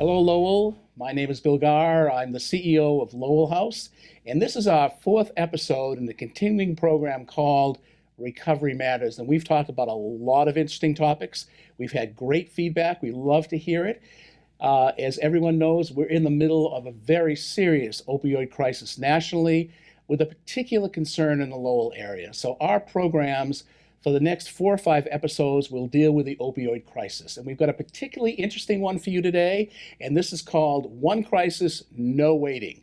Hello, Lowell. My name is Bill Garr. I'm the CEO of Lowell House, and this is our fourth episode in the continuing program called Recovery Matters. And we've talked about a lot of interesting topics. We've had great feedback. We love to hear it. As everyone knows, we're in the middle of a very serious opioid crisis nationally, with a particular concern in the Lowell area. So our programs for the next 4 or 5 episodes will deal with the opioid crisis. And we've got a particularly interesting one for you today, and this is called One Crisis, No Waiting.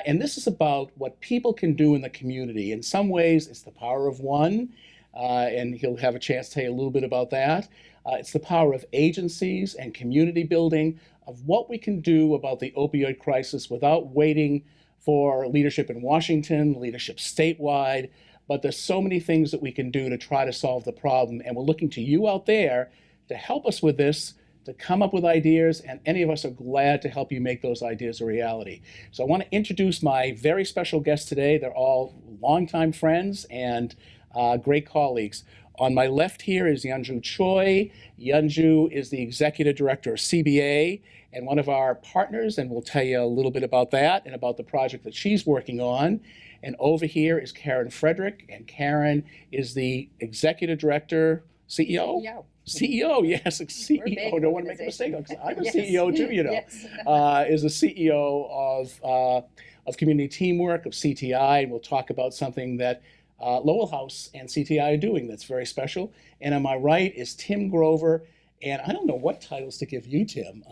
And this is about what people can do in the community. In some ways, it's the power of one, and he'll have a chance to tell you a little bit about that. It's the power of agencies and community building, of what we can do about the opioid crisis without waiting for leadership in Washington, leadership statewide. But there's so many things that we can do to try to solve the problem. And we're looking to you out there to help us with this, to come up with ideas, and any of us are glad to help you make those ideas a reality. So I want to introduce my very special guests today. They're all longtime friends and great colleagues. On my left here is Yunju Choi. Yunju is the executive director of CBA and one of our partners, and we'll tell you a little bit about that and about the project that she's working on. And over here is Karen Frederick, and Karen is the executive director, CEO? CEO, yes, CEO. Don't want to make a mistake, because I'm a Yes. CEO too, you know. Yes. Is the CEO of Community Teamwork, of CTI, and we'll talk about something that Lowell House and CTI are doing that's very special. And on my right is Tim Grover, and I don't know what titles to give you, Tim.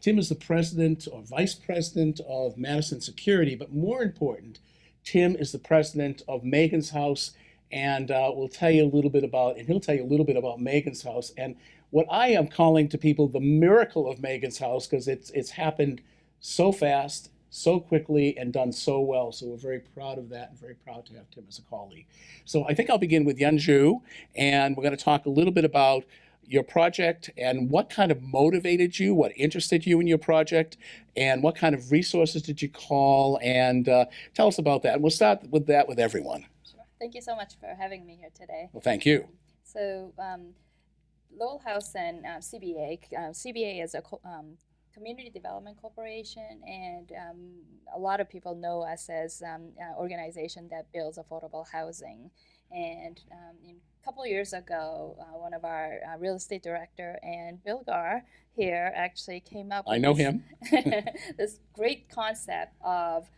Tim is the president or vice president of Madison Security, but more important, Tim is the president of Megan's House, and we'll tell you a little bit about, and he'll tell you a little bit about Megan's House and what I am calling to people the miracle of Megan's House, because it's happened so fast, so quickly, and done so well. So we're very proud of that and very proud to have Tim as a colleague. So I think I'll begin with Yunju, and we're going to talk a little bit about your project and what kind of motivated you, what interested you in your project, and what kind of resources did you call, and tell us about that. And we'll start with that with everyone. Sure. Thank you so much for having me here today. Well, thank you. So, Lowell House and CBA. CBA is a community development corporation, and a lot of people know us as an organization that builds affordable housing. And a couple of years ago, one of our real estate director and Bill Garr here actually came up with I know him. this great concept of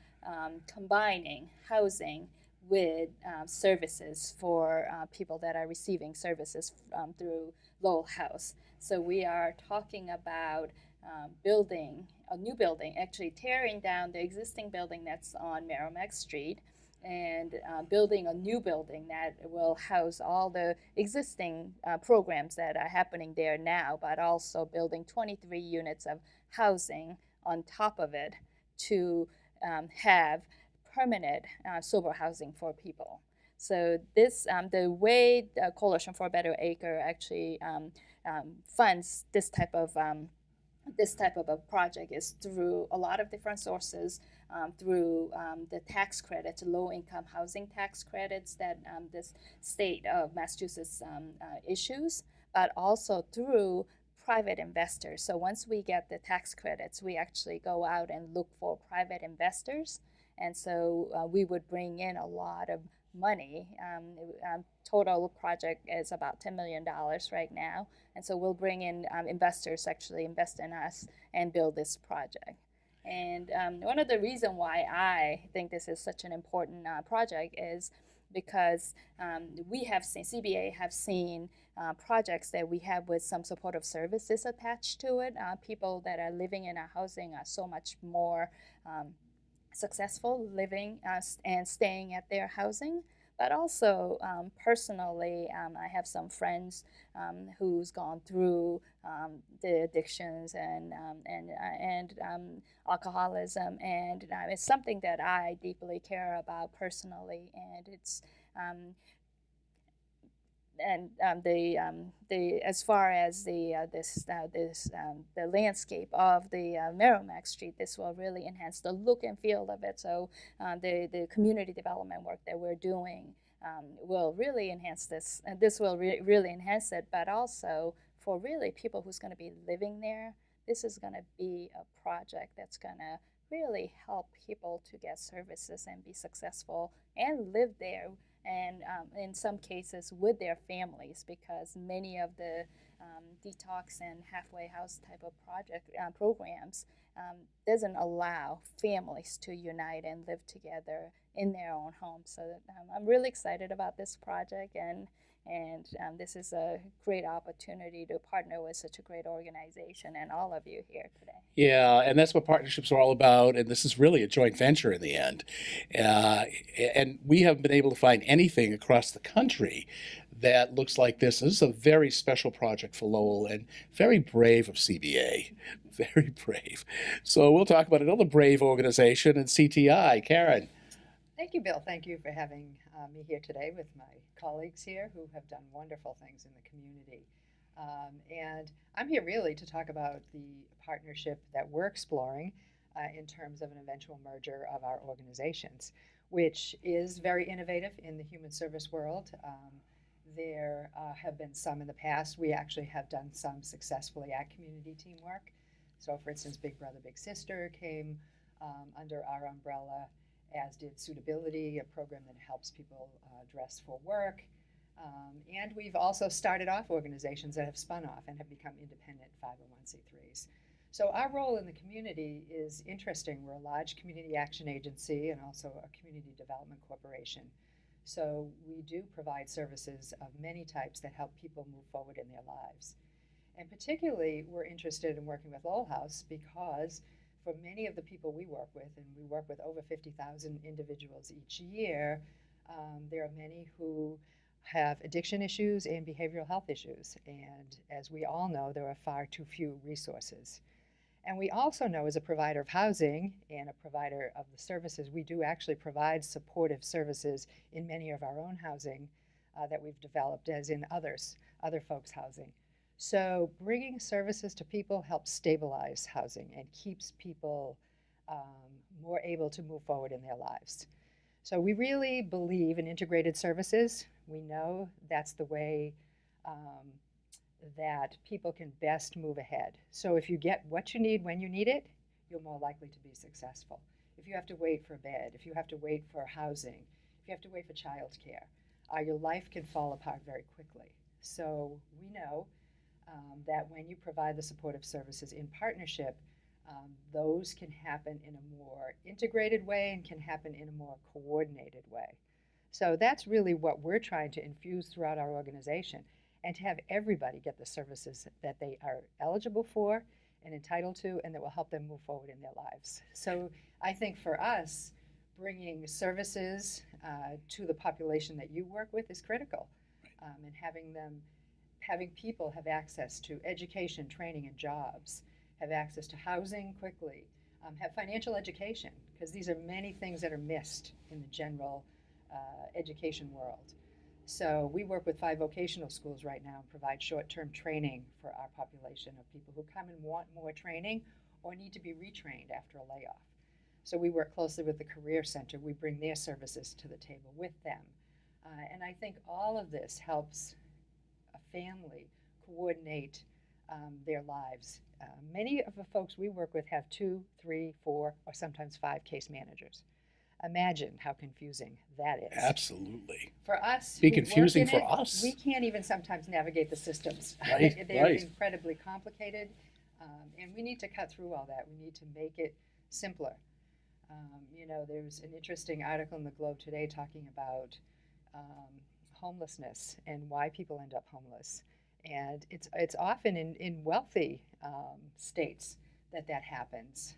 combining housing with services for people that are receiving services through Lowell House. So we are talking about building a new building, actually tearing down the existing building that's on Merrimack Street, and building a new building that will house all the existing programs that are happening there now, but also building 23 units of housing on top of it to have permanent sober housing for people. So this, the way the Coalition for a Better Acre actually funds this type of a project is through a lot of different sources, through the tax credits, low-income housing tax credits that this state of Massachusetts issues, but also through private investors. So once we get the tax credits, we actually go out and look for private investors. And so we would bring in a lot of money. Total project is about $10 million right now. And so we'll bring in investors actually invest in us and build this project. And one of the reasons why I think this is such an important project is because we have seen, CBA have seen projects that we have with some supportive services attached to it. People that are living in our housing are so much more successful living and staying at their housing. But also personally, I have some friends who's gone through the addictions and alcoholism, and it's something that I deeply care about personally, and it's the as far as the landscape of the Merrimack Street, this will really enhance the look and feel of it. So the community development work that we're doing will really enhance this, and this will really enhance it. But also for really people who's going to be living there, this is going to be a project that's going to really help people to get services and be successful and live there, and in some cases with their families, because many of the detox and halfway house type of project programs doesn't allow families to unite and live together in their own homes. So I'm really excited about this project, and this is a great opportunity to partner with such a great organization and all of you here today. Yeah, and that's what partnerships are all about. And this is really a joint venture in the end. Uh, and we haven't been able to find anything across the country that looks like this. This is a very special project for Lowell and very brave of CBA. Very brave. So we'll talk about another brave organization and CTI. Karen. Thank you, Bill. Thank you for having me here today with my colleagues here who have done wonderful things in the community. And I'm here really to talk about the partnership that we're exploring in terms of an eventual merger of our organizations, which is very innovative in the human service world. There have been some in the past. We actually have done some successfully at community teamwork. So, for instance, Big Brother, Big Sister came under our umbrella, as did Suitability, a program that helps people dress for work. And we've also started off organizations that have spun off and have become independent 501c3s. So our role in the community is interesting. We're a large community action agency and also a community development corporation. So we do provide services of many types that help people move forward in their lives. And particularly, we're interested in working with Lowell House because for many of the people we work with, and we work with over 50,000 individuals each year, there are many who have addiction issues and behavioral health issues. And as we all know, there are far too few resources. And we also know, as a provider of housing and a provider of the services, we do actually provide supportive services in many of our own housing that we've developed, as in other folks' housing. So bringing services to people helps stabilize housing and keeps people more able to move forward in their lives. So we really believe in integrated services. We know that's the way that people can best move ahead. So if you get what you need when you need it, you're more likely to be successful. If you have to wait for a bed, if you have to wait for housing, if you have to wait for childcare, your life can fall apart very quickly. So we know that when you provide the supportive services in partnership, those can happen in a more integrated way and can happen in a more coordinated way. So that's really what we're trying to infuse throughout our organization, and to have everybody get the services that they are eligible for and entitled to, and that will help them move forward in their lives. So I think for us, bringing services to the population that you work with is critical, and having people have access to education, training, and jobs, have access to housing quickly, have financial education, because these are many things that are missed in the general education world. So we work with 5 vocational schools right now and provide short-term training for our population of people who come and want more training or need to be retrained after a layoff. So we work closely with the Career Center. We bring their services to the table with them. And I think all of this helps a family coordinate their lives. Many of the folks we work with have 2, 3, 4, or sometimes 5 case managers. Imagine how confusing that is. Absolutely. For us, Be who confusing work in for it, us. We can't even sometimes navigate the systems. Right, They're right. incredibly complicated, and we need to cut through all that. We need to make it simpler. There's an interesting article in the Globe today talking about homelessness and why people end up homeless. And it's often in wealthy states that happens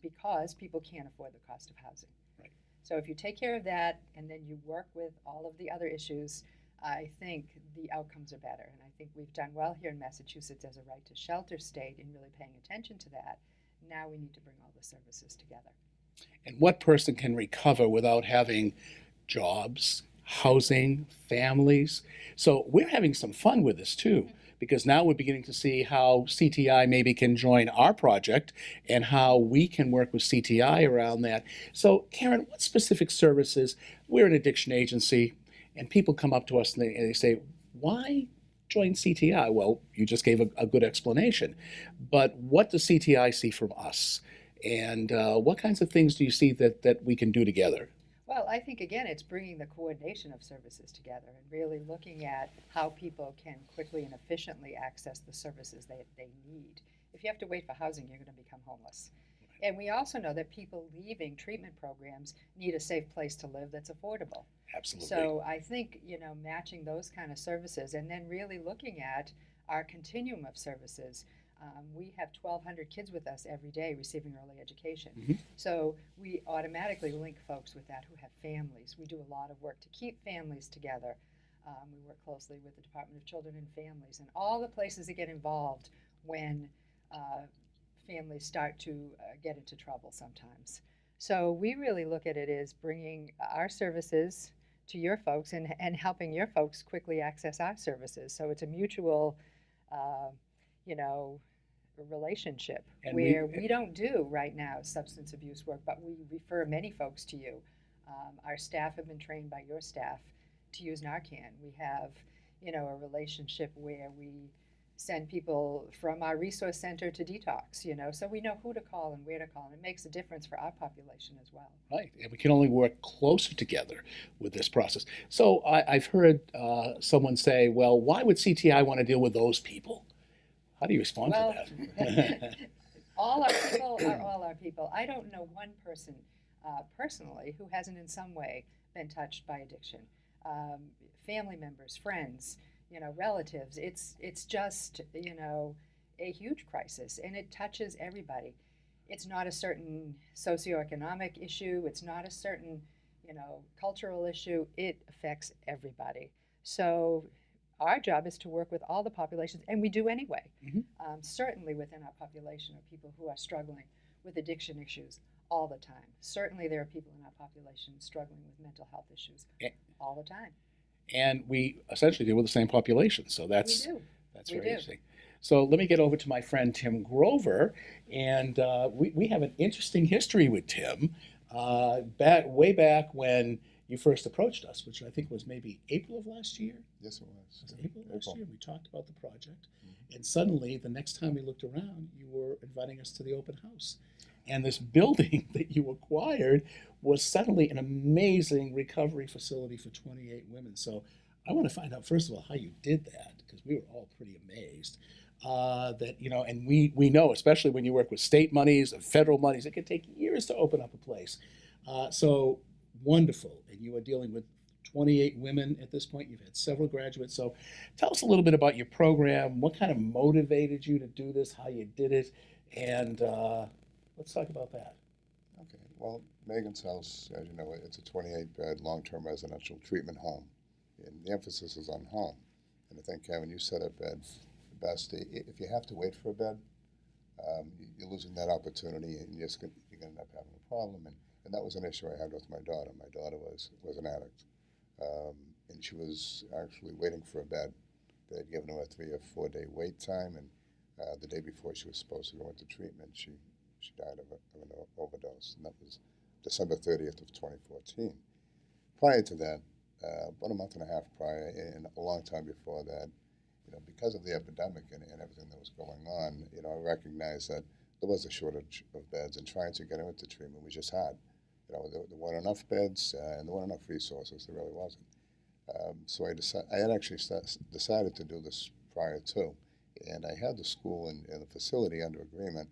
because people can't afford the cost of housing. Right. So if you take care of that and then you work with all of the other issues, I think the outcomes are better. And I think we've done well here in Massachusetts as a right to shelter state in really paying attention to that. Now we need to bring all the services together. And what person can recover without having jobs, housing, families? So we're having some fun with this too, because now we're beginning to see how CTI maybe can join our project and how we can work with CTI around that. So Karen, what specific services? We're an addiction agency, and people come up to us and they say, why join CTI? Well, you just gave a good explanation. But what does CTI see from us? And what kinds of things do you see that we can do together? Well, I think again, it's bringing the coordination of services together and really looking at how people can quickly and efficiently access the services they need. If you have to wait for housing, you're going to become homeless. And we also know that people leaving treatment programs need a safe place to live that's affordable. Absolutely. So I think, matching those kind of services and then really looking at our continuum of services. We have 1,200 kids with us every day receiving early education. Mhm. So we automatically link folks with that who have families. We do a lot of work to keep families together. We work closely with the Department of Children and Families and all the places that get involved when families start to get into trouble sometimes. So we really look at it as bringing our services to your folks and helping your folks quickly access our services. So it's a mutual, you know, relationship And where we don't do right now substance abuse work, but we refer many folks to you. Our staff have been trained by your staff to use Narcan. We have, a relationship where we send people from our resource center to detox, so we know who to call and where to call, and it makes a difference for our population as well. Right, and we can only work closer together with this process. So I've heard someone say, well, why would CTI want to deal with those people? How do you respond Well, to that? all our people are all our people. I don't know one person personally who hasn't in some way been touched by addiction. Family members, friends, relatives. It's just, a huge crisis, and it touches everybody. It's not a certain socioeconomic issue. It's not a certain, cultural issue. It affects everybody. So our job is to work with all the populations, and we do anyway. Mhm. Certainly within our population are people who are struggling with addiction issues all the time. Certainly there are people in our population struggling with mental health issues Yeah. all the time. And we essentially deal with the same population, so that's We do. that's We very do. interesting. So let me get over to my friend Tim Grover, and we have an interesting history with Tim. Way back when you first approached us, which I think was maybe April of last year. Yes, it was. Was it April of last April. year? We talked about the project, and suddenly the next time we looked around, you were inviting us to the open house. And this building that you acquired was suddenly an amazing recovery facility for 28 women. So I want to find out, first of all, how you did that, because we were all pretty amazed. And we know, especially when you work with state monies and federal monies, it can take years to open up a place. So wonderful. And you are dealing with 28 women at this point. You've had several graduates. So tell us a little bit about your program. What kind of motivated you to do this, how you did it, and let's talk about that. Okay. Well, Megan's House, as you know, it's a 28-bed long-term residential treatment home, and the emphasis is on home. And I think, Kevin, you said it best. If you have to wait for a bed, you're losing that opportunity, and you're going to end up having a problem. And that was an issue I had with my daughter. My daughter was an addict, and she was actually waiting for a bed. They had given her a 3 or 4 day wait time, and the day before she was supposed to go into treatment, she died of an overdose, and that was December 30th of 2014. Prior to that, about a month and a half prior, and a long time before that, because of the epidemic and everything that was going on, I recognized that there was a shortage of beds, and trying to get her into treatment was just hard. There weren't enough beds, and there weren't enough resources. There really wasn't. So I had actually decided to do this prior to, and I had the school and the facility under agreement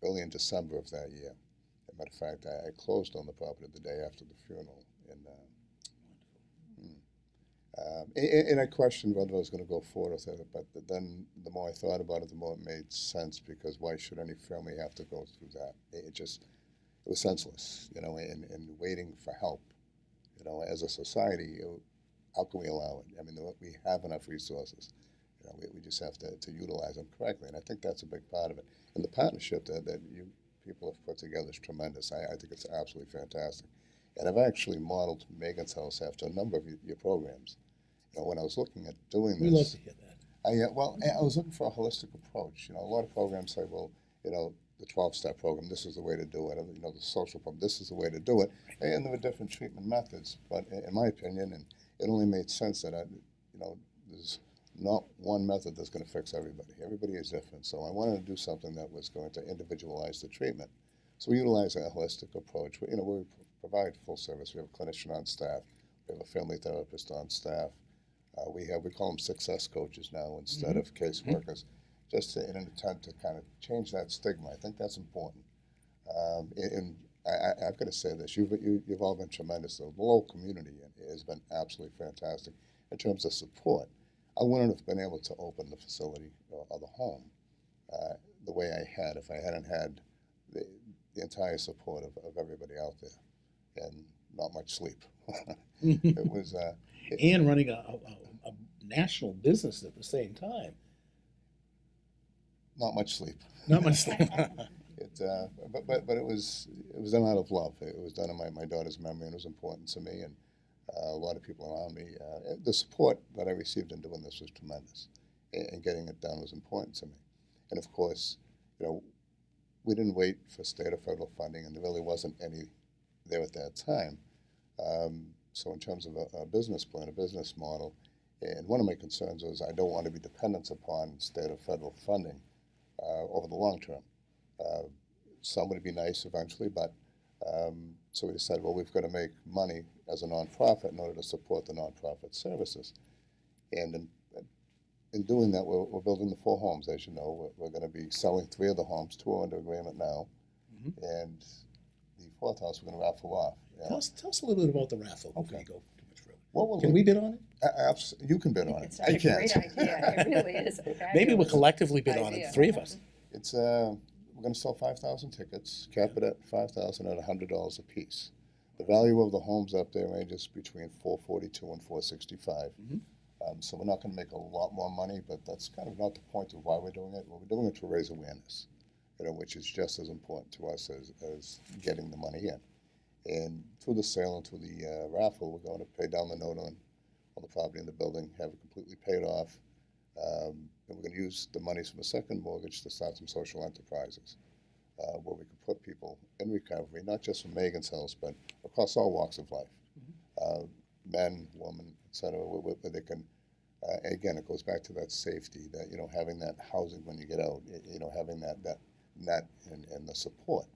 early in December of that year. As a matter of fact, I closed on the property the day after the funeral. And I questioned whether I was going to go forward with it, but then the more I thought about it, the more it made sense, because why should any family have to go through that? It was senseless, and waiting for help. As a society, how can we allow it? I mean, we have enough resources. We just have to utilize them correctly, and I think that's a big part of it. And the partnership that you people have put together is tremendous. I think it's absolutely fantastic. And I've actually modeled Megan's House after a number of your programs. When I was looking at doing We love this, to hear that. I was looking for a holistic approach. A lot of programs say, well, the 12-step program, this is the way to do it. The social program, this is the way to do it. And there were different treatment methods. But in my opinion, and it only made sense that, there's not one method that's going to fix everybody. Everybody is different. So I wanted to do something that was going to individualize the treatment. So we utilize a holistic approach. We provide full service. We have a clinician on staff. We have a family therapist on staff. We call them success coaches now instead of caseworkers, just in an attempt to kind of change that stigma. I think that's important. And I've got to say this: you've all been tremendous. The Lowell community has been absolutely fantastic in terms of support. I wouldn't have been able to open the facility or the home the way I had if I hadn't had the entire support of everybody out there, and not much sleep. It was And running a national business at the same time. not much sleep. Not much sleep. But it was done out of love. It was done in my daughter's memory, and it was important to me and a lot of people around me. The support that I received in doing this was tremendous, and getting it done was important to me. And of course, we didn't wait for state or federal funding, and there really wasn't any there at that time. So in terms of a business plan, a business model, and one of my concerns was I don't want to be dependent upon state or federal funding over the long term. Some would be nice eventually, but so we decided, well, we've got to make money as a nonprofit in order to support the nonprofit services. And in doing that, we're building the 4 homes, as you know. We're going to be selling 3 of the homes. 2 are under agreement now, and the 4th house we're going to raffle off. Tell us a little bit about the raffle before you go too much further. Can we bid on it? You can bid on it. It's I a can't. great idea. It really is. a Maybe we'll fabulous collectively bid on it, idea. the 3 of us. It's we're going to sell 5,000 tickets, cap it at 5,000 at $100 a piece. The value of the homes up there ranges between $442 and $465. So we're not going to make a lot more money, but that's kind of not the point of why we're doing it. Well, we're doing it to raise awareness, which is just as important to us as getting the money in. And through the sale and through the raffle, we're going to pay down the note on the property in the building, have it completely paid off. And we're going to use the monies from a second mortgage to start some social enterprises where we can put people in recovery, not just from Megan's house, but across all walks of life, men, women, etc., where they can, again, it goes back to that safety, that, having that housing when you get out, having that net and the support.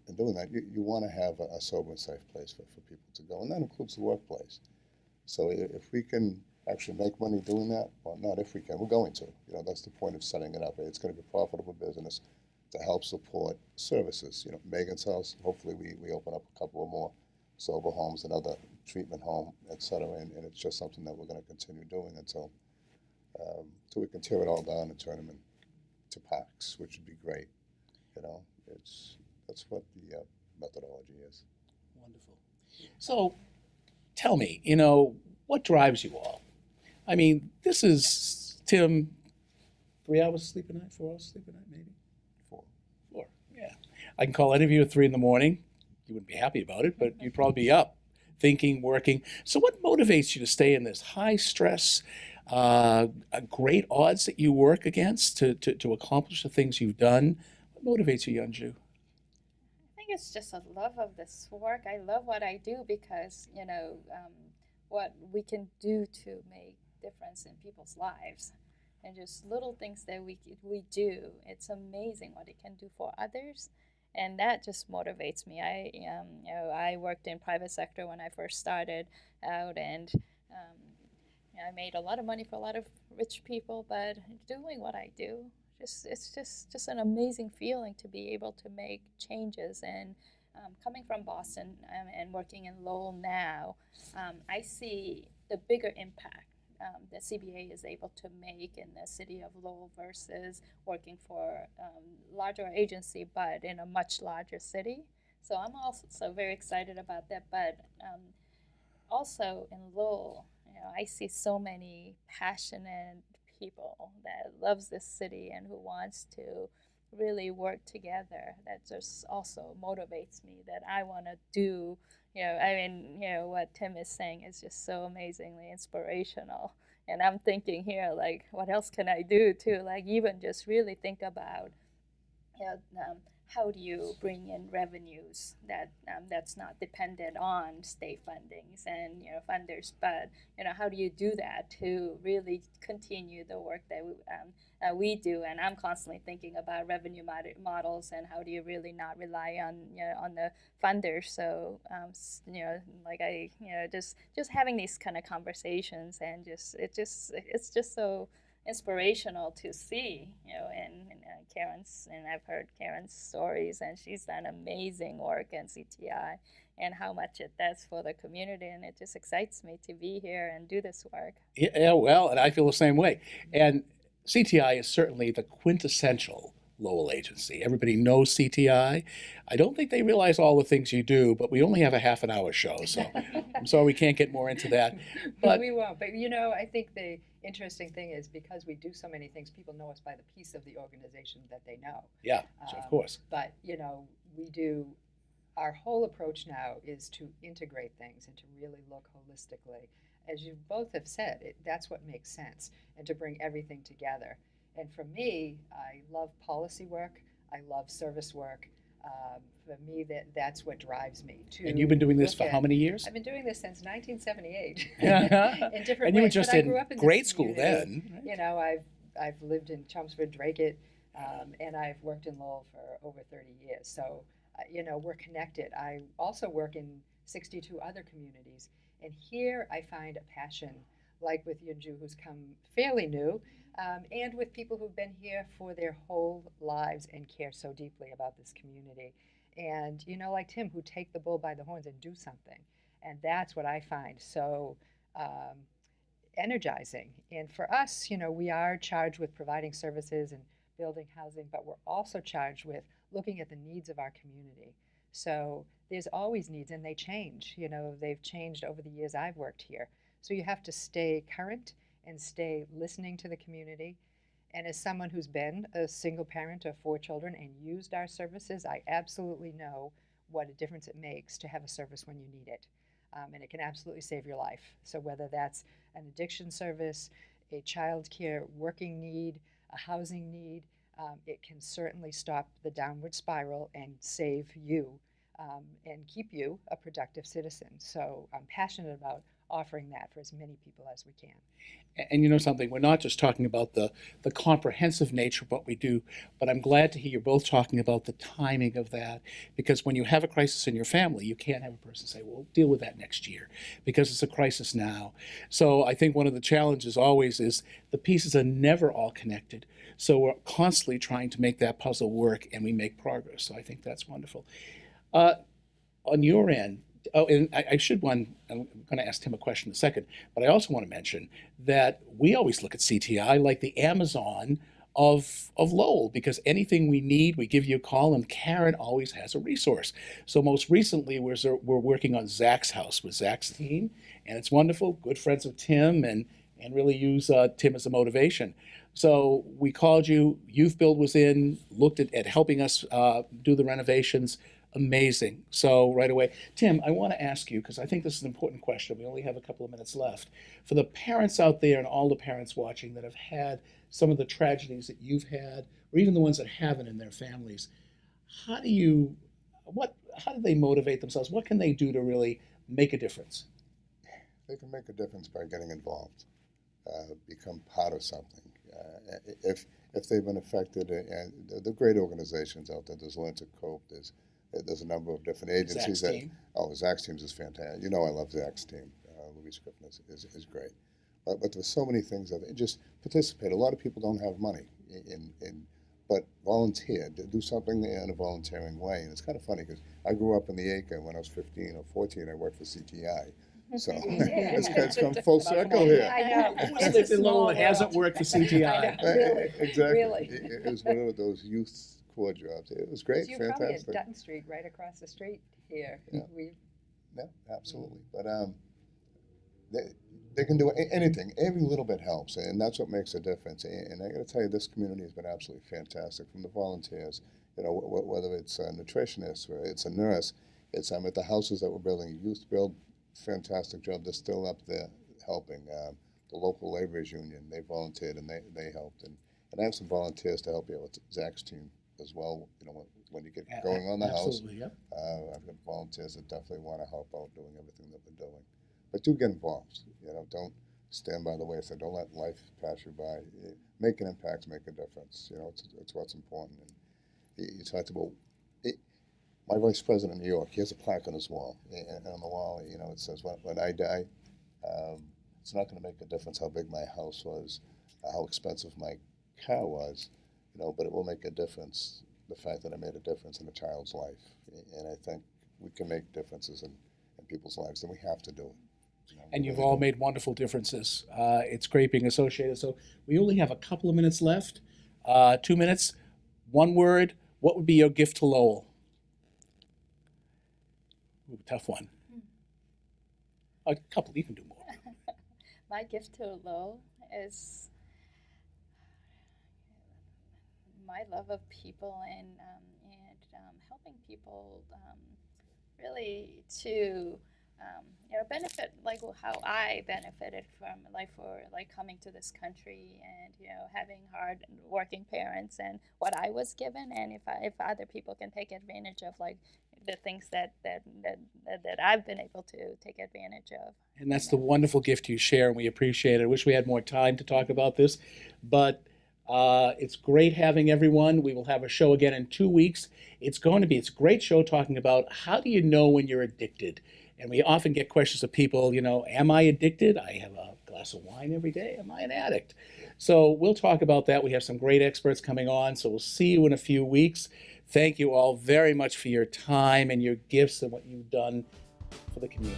And doing that, you want to have a sober and safe place for people to go, and that includes the workplace. So if we can actually make money doing that, well, not if we can, we're going to. That's the point of setting it up. It's going to be a profitable business to help support services. Megan's house, hopefully we open up a couple of more sober homes, another treatment home, et cetera, and it's just something that we're going to continue doing until we can tear it all down and turn them into parks, which would be great. That's what the methodology is. Wonderful. So tell me, what drives you all? I mean, this is, Tim, 3 hours sleep a night, 4 hours sleep a night, maybe? 4. 4, yeah. I can call any of you at 3 in the morning. You wouldn't be happy about it, but you'd probably be up, thinking, working. So what motivates you to stay in this high stress, great odds that you work against to accomplish the things you've done? What motivates you, Yunju? I think it's just a love of this work. I love what I do because, what we can do to make difference in people's lives, and just little things that we do. It's amazing what it can do for others, and that just motivates me. I worked in private sector when I first started out, and I made a lot of money for a lot of rich people, but doing what I do, it's just an amazing feeling to be able to make changes. And coming from Boston and working in Lowell now, I see the bigger impact that CBA is able to make in the city of Lowell versus working for larger agency, but in a much larger city. So I'm also very excited about that. But also in Lowell, I see so many passionate people that loves this city and who wants to really work together. That just also motivates me, that I want to do, what Tim is saying is just so amazingly inspirational. And I'm thinking here, like, what else can I do to, like, even just really think about, you know, how do you bring in revenues that's not dependent on state fundings and funders, but how do you do that to really continue the work that we do? And I'm constantly thinking about revenue models and how do you really not rely on on the funders. So like just having these kind of conversations and it's just so inspirational to see, and Karen's, and I've heard Karen's stories, and she's done amazing work in CTI, and how much it does for the community, and it just excites me to be here and do this work. Yeah, well, and I feel the same way. And CTI is certainly the quintessential Lowell agency. Everybody knows CTI. I don't think they realize all the things you do, but we only have a half an hour show, so I'm sorry we can't get more into that. But we won't. But I think the interesting thing is because we do so many things, people know us by the piece of the organization that they know. yeah, so of course. But we do. Our whole approach now is to integrate things and to really look holistically. As you both have said, that's what makes sense, and to bring everything together. And for me, I love policy work. I love service work. For me, that's what drives me. And you've been doing this for how many years? I've been doing this since 1978 in different and you were ways. just But I in grew up in grade this school community. then. I've lived in Chelmsford, Dracut, and I've worked in Lowell for over 30 years. So, we're connected. I also work in 62 other communities. And here I find a passion, like with Yunju, who's come fairly new, and with people who've been here for their whole lives and care so deeply about this community. And, like Tim, who take the bull by the horns and do something. And that's what I find so energizing. And for us, we are charged with providing services and building housing, but we're also charged with looking at the needs of our community. So there's always needs, and they change. They've changed over the years I've worked here. So you have to stay current and stay listening to the community. And as someone who's been a single parent of 4 children and used our services, I absolutely know what a difference it makes to have a service when you need it. And it can absolutely save your life. So whether that's an addiction service, a child care working need, a housing need, it can certainly stop the downward spiral and save you and keep you a productive citizen. So I'm passionate about offering that for as many people as we can. And you know something, we're not just talking about the comprehensive nature of what we do, but I'm glad to hear you're both talking about the timing of that, because when you have a crisis in your family, you can't have a person say, well, deal with that next year, because it's a crisis now. So I think one of the challenges always is the pieces are never all connected. So we're constantly trying to make that puzzle work, and we make progress. So I think that's wonderful. On your end, and I'm going to ask Tim a question in a second, but I also want to mention that we always look at CTI like the Amazon of Lowell, because anything we need, we give you a call, and Karen always has a resource. So most recently, we're working on Zach's house with Zach's team, and it's wonderful. Good friends of Tim, and really use Tim as a motivation. So we called you. Youth Build was in, looked at helping us do the renovations. Amazing. So right away, Tim, I want to ask you, because I think this is an important question. We only have a couple of minutes left. For the parents out there and all the parents watching that have had some of the tragedies that you've had, or even the ones that haven't in their families, how do they motivate themselves? What can they do to really make a difference? They can make a difference by getting involved, become part of something. If they've been affected, and the great organizations out there, there's Learn to Cope, there's a number of different agencies. Zach's team. Zach's team is fantastic. I love Zach's team. Louise Griffin is great. But there's so many things that just participate. A lot of people don't have money, but volunteer, do something in a volunteering way. And it's kind of funny because I grew up in the Acre. When I was 15 or 14, I worked for CTI. So it's come full circle here. I know. Who's lived in Lowell that hasn't worked for CTI? I know. Really, Exactly. really. It was one of those youth core jobs. It was great, You're probably at fantastic. Dutton Street, right across the street here. Yeah. We Yeah, absolutely. But they can do anything. Every little bit helps, and that's what makes a difference. And I got to tell you, this community has been absolutely fantastic. From the volunteers, whether it's a nutritionist or it's a nurse, it's at the houses that we're building. Youth Build, fantastic job. They're still up there helping. The local laborers union, they volunteered and they helped. And I have some volunteers to help you with Zach's team. as well. You know, when you get going on the house, Absolutely, yep. I've got volunteers that definitely want to help out doing everything that we're doing. But do get involved. You know, don't stand by the wayside. Don't let life pass you by. Make an impact, make a difference. You know, it's what's important. And you talked about it. My vice president in New York, he has a plaque on his wall, and on the wall, you know, it says, "When I die, it's not going to make a difference how big my house was, how expensive my car was, you know, but it will make a difference, the fact that I made a difference in a child's life." And I think we can make differences in people's lives, and we have to do it. You know, And we you've really all do. made wonderful differences. It's great being associated. So we only have a couple of minutes left. 2 minutes. One word. What would be your gift to Lowell? Ooh, tough one. A couple. You can do more. My gift to Lowell is my love of people and helping people really to benefit like how I benefited from coming to this country and having hard working parents and what I was given, and if other people can take advantage of like the things that I've been able to take advantage of. And that's the wonderful gift you share, and we appreciate it. I wish we had more time to talk about this, but it's great having everyone. We will have a show again in 2 weeks. It's a great show talking about how do you know when you're addicted? And we often get questions of people, am I addicted? I have a glass of wine every day. Am I an addict? So we'll talk about that. We have some great experts coming on, so we'll see you in a few weeks. Thank you all very much for your time and your gifts and what you've done for the community.